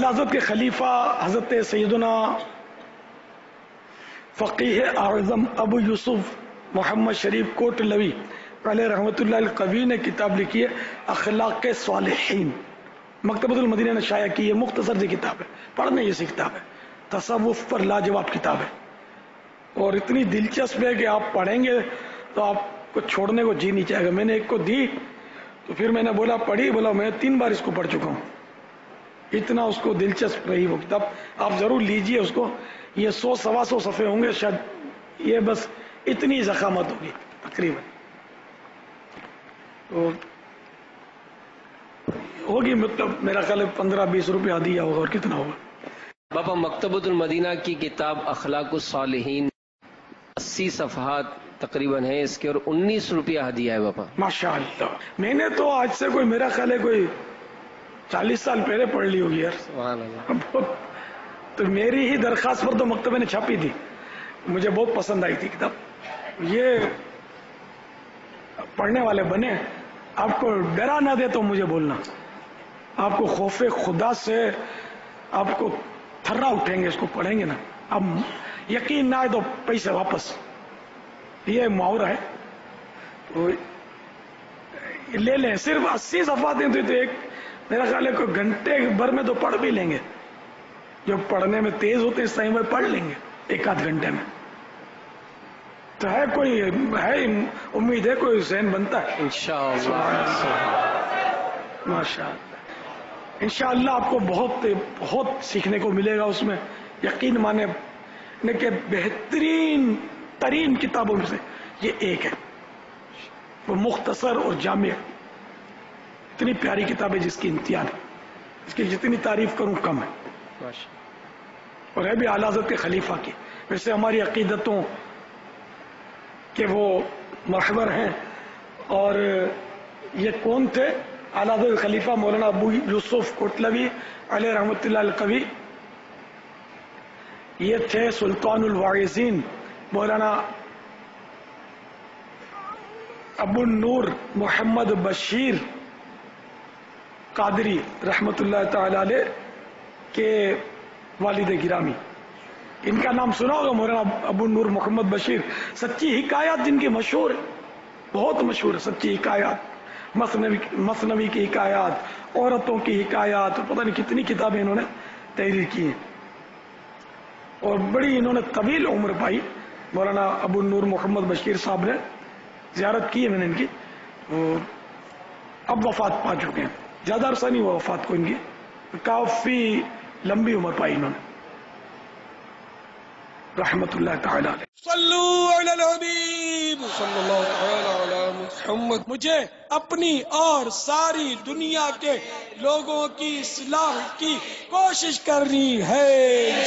حضرت کے خلیفہ حضرت سیدنا فقیہ اعظم ابو یوسف محمد شریف کوٹلوی علیہ رحمۃ اللہ القوی نے کتاب لکھی ہے اخلاق صالحین. مکتبۃ المدینہ نے شائع کی ہے. مختصر سی کتاب ہے, پڑھنے جیسی کتاب ہے, تصوف پر لاجواب کتاب ہے اور اتنی دلچسپ ہے کہ آپ پڑھیں گے تو آپ کو چھوڑنے کو جی نہیں چاہے گا. میں نے ایک کو دی تو پھر میں نے بولا پڑھی, بولا میں 3 بار اس کو پڑھ چکا ہوں. اتنا اس کو دلچسپ رہی وہ کتاب. آپ ضرور لیجئے اس کو. یہ 100-125 صفحے ہوں گے شاید, یہ بس اتنی ضخامت ہوگی تقریباً. تو ہوگی مطلب میرا خیال ہے 15-20 روپیہ دیا ہوگا, اور کتنا ہوگا. باپا مکتبۃ المدینہ کی کتاب اخلاق الصالحین 80 صفحات تقریباً ہے اس کے, اور 19 روپیہ ہدیہ ہے باپا. ماشاءاللہ. میں نے تو آج سے کوئی میرا خیال ہے کوئی 40 سال پہلے پڑھ لی ہوگی یار. سبحان اللہ. تو میری ہی درخواست پر تو مکتبے نے چھاپی تھی. مجھے بہت پسند آئی تھی کتاب. یہ پڑھنے والے بنے. آپ کو ڈرا نہ دے تو مجھے بولنا. آپ کو خوف خدا سے آپ کو تھرا اٹھیں گے اس کو پڑھیں گے نا. اب یقین نہ آئے تو پیسے واپس. یہ محاورہ ہے تو لے لیں. صرف 80 صفحات ہیں تو ایک میرا خیال ہے کوئی گھنٹے بھر میں تو پڑھ بھی لیں گے. جو پڑھنے میں تیز ہوتے ہیں اس ٹائم میں پڑھ لیں گے 1-8 گھنٹے میں. تو ہے کوئی ہے امید ہے کوئی ذہن بنتا ہے انشاءاللہ. ماشاءاللہ. انشاءاللہ آپ کو بہت بہت سیکھنے کو ملے گا اس میں. یقین مانے کہ بہترین ترین کتابوں میں سے یہ ایک ہے. وہ مختصر اور جامع, اتنی پیاری کتاب ہے جس کی انتہا ہے. اس کی جتنی تعریف کروں کم ہے. اور ہے بھی اعلیٰ حضرت کے خلیفہ کی. ویسے ہماری عقیدتوں کہ وہ محور ہیں. اور یہ کون تھے؟ اعلیٰ حضرت خلیفہ مولانا ابو یوسف کوٹلوی علیہ رحمۃ اللہ القوی. یہ تھے سلطان الواعظین مولانا ابو النور محمد بشیر قادری رحمۃ اللہ تعالی علیہ کے والد گرامی. ان کا نام سنا ہوگا, مولانا ابو النور محمد بشیر. سچی حکایات جن کی مشہور ہے, بہت مشہور ہے سچی حکایات. مثنوی کی حکایات, عورتوں کی حکایات, پتہ نہیں کتنی کتابیں انہوں نے تحریر کی ہیں. اور بڑی انہوں نے طویل عمر پائی. مولانا ابو النور محمد بشیر صاحب نے زیارت کی ہے میں نے ان کی. اب وفات پا چکے ہیں. زیادہ عرصہ نہیں ہوا وفات کو ان کی, کافی لمبی عمر پائی انہوں نے رحمت اللہ تعالی علیہ. صلو علی الحبیب صلی اللہ تعالی علی محمد. مجھے اپنی اور ساری دنیا کے لوگوں کی اصلاح کی کوشش کرنی ہے.